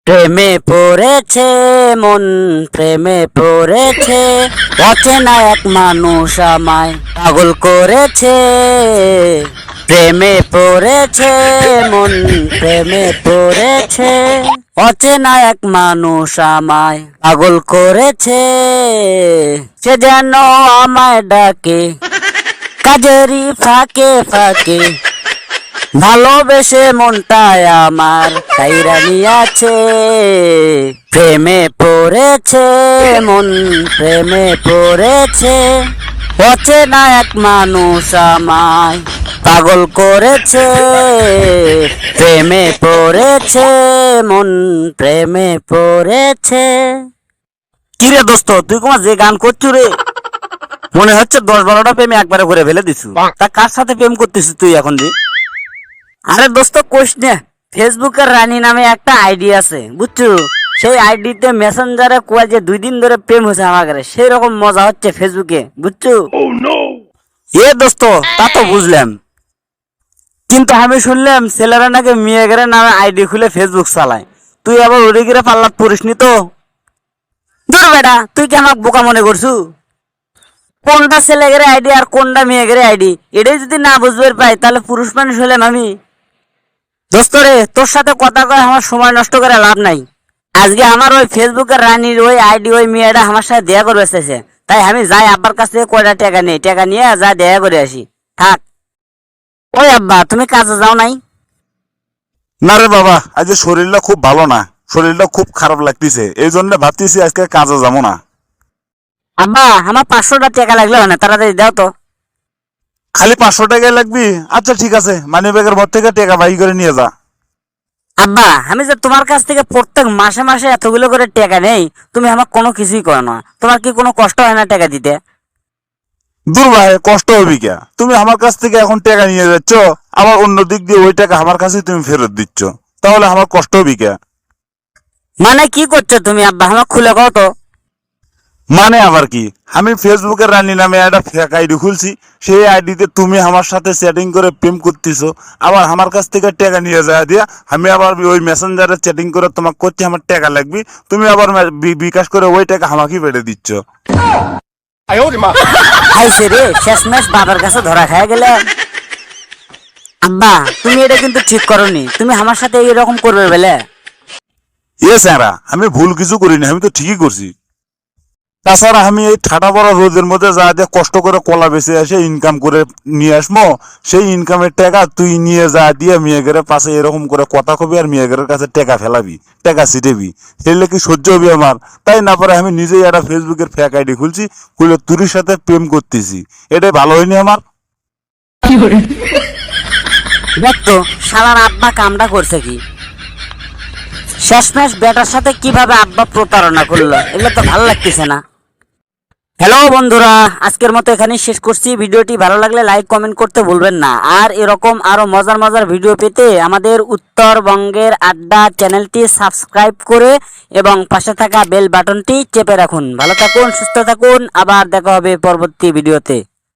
প্রেমে পড়েছে মন, প্রেমে পড়েছে, অচেনা এক মানুষ আমায় পাগল করেছে। প্রেমে পড়েছে মন, প্রেমে পড়েছে, অচেনা এক মানুষ আমায় পাগল করেছে। সে যেন আমায় ডাকে কাজেরই ফাঁকে ফাঁকে, ভালোবেসে মনটায় আমার কাইরা নিয়াছে। প্রেমে পড়েছে মন, প্রেমে পড়েছে, অচেনা এক মানুষ আমায় পাগল করেছে। প্রেমে পড়েছে মন, প্রেমে পড়েছে। কিরে দোস্ত, তুই কোন যে গান করছু রে? মনে হচ্ছে 10-12টা প্রেমে একবারে করে ফেলে দিছু। তা কার সাথে প্রেম করতেছিস তুই এখন রে? আরে দোস্ত কোশ না, ফেসবুকের রানী নামে একটা আইডি আছে বুঝছো। সেই আইডিতে মেসেঞ্জারে কোয়া যে 2 দিন ধরে প্রেম হয়েছে আমার ঘরে, সেই রকম মজা হচ্ছে ফেসবুকে বুঝছো। এ দোস্ত তা তো বুঝলাম, কিন্তু আমি শুনলাম ছেলেরা নাকি মেয়েগের নামে আইডি খুলে ফেসবুক চালায়। তুই আবার ওরে গিরে পাল্লাত পড়িসনি তো? দূর বেটা, তুই কি আমাকে বোকা মনে করছু? কোনটা ছেলেগের আইডি আর কোনটা মেয়েগের আইডি এটাই যদি না বুঝবে পাই, তাহলে পুরুষ মানুষ হলাম আমি? দোস্ত রে, তোর সাথে কথা কয়ে আমার সময় নষ্ট করে লাভ নাই। আজকে আমার ওই ফেসবুকের রানীর ওই আইডি ওই মেয়েটা আমার সাথে দেখা করে এসেছে, তাই আমি যাই আব্বার কাছ থেকে কয়টা টাকা নেই, টাকা নিয়ে যা দেখা করে আসি। থাক। ওই আব্বা, তুমি কাজে যাও নাই? না রে বাবা, আজ শরীরটা খুব ভালো না, শরীরটা খুব খারাপ লাগতেছে, এই জন্য ভাবতেছি আজকে কাজে যাবো না। আব্বা, আমার 500টা টাকা লাগলে হয় না, তাড়াতাড়ি দাও তো। খালি 500 টাকাই লাগবি? আচ্ছা ঠিক আছে, মানি ব্যাগের ভর থেকে টাকা বাই করে নিয়ে যা। আব্বা, আমি যে তোমার কাছ থেকে প্রত্যেক মাসে মাসে এতগুলো করে টাকা নেই, তুমি আমার কোনো কিছুই করো না। তোমার কি কোনো কষ্ট হয় না টাকা দিতে? দূর ভাই, কষ্ট হবে কে? তুমি আমার কাছ থেকে এখন টাকা নিয়ে যাচ্ছ, আবার অন্য দিক দিয়ে ওই টাকা আমার কাছে তুমি ফেরত দিচ্ছ, তাহলে আমার কষ্ট হবে কে? মানে কি করছো তুমি আব্বা, আমার খুলে কও তো। মানে আবার কি? আমি ফেসবুকের রানী নামে একটা ফেক আইডি খুলছি, সেই আইডিতে তুমি আমার সাথে চ্যাটিং করে প্রেম করতেছো, আবার আমার কাছ থেকে টাকা নিয়ে যায় দিয়া আমি আবার ওই মেসেঞ্জারে চ্যাটিং করে তোমাকে করছি আমার টাকা লাগবে, তুমি আবার বিকাশ করে ওই টাকা আমাকে পেড়ে দিচ্ছ। খাইছে রে, শেষমেশ বাবার কাছে ধরা খায় গেলে। আব্বা, তুমি এটা কিন্তু ঠিক করনি, তুমি আমার সাথে এরকম করবে বলে। এ স্যারা, আমি ভুল কিছু করিনি, আমি তো ঠিকই করছি। তাছাড়া আমি এই ঠাটা পড়া রোদের মধ্যে যা দিয়ে কষ্ট করে কলা বেঁচে এসে ইনকাম করে নিয়ে আসবো, সেই ইনকামের টাকা তুই নিয়ে যা দিয়ে মেয়েগের পাশে এরকম করে কথা কবি আর মেয়েগের কাছে টাকা ফেলাবি, টাকা ছিটেবি, সেগুলো কি সহ্য হবে আমার? তাই না পারে আমি নিজেই একটা ফেসবুকের ফেক আইডি খুলছি, খুলে তোর সাথে প্রেম করতেছি। এটাই ভালো হয়নি আমার? দেখতো শালার আব্বা কামটা করছে কি, শেষমেশ বেটার সাথে কিভাবে আব্বা প্রতারণা করলো, এগুলো তো ভালো লাগতেছে না। হ্যালো বন্ধুরা, আজকের মতো এখানেই শেষ করছি। ভিডিওটি ভালো লাগলে লাইক কমেন্ট করতে ভুলবেন না। আর এরকম আরো মজার মজার ভিডিও পেতে আমাদের উত্তরবঙ্গের আড্ডা চ্যানেলটি সাবস্ক্রাইব করে এবং পাশে থাকা বেল বাটনটি চেপে রাখুন। ভালো থাকুন, সুস্থ থাকুন, আবার দেখা হবে পরবর্তী ভিডিওতে।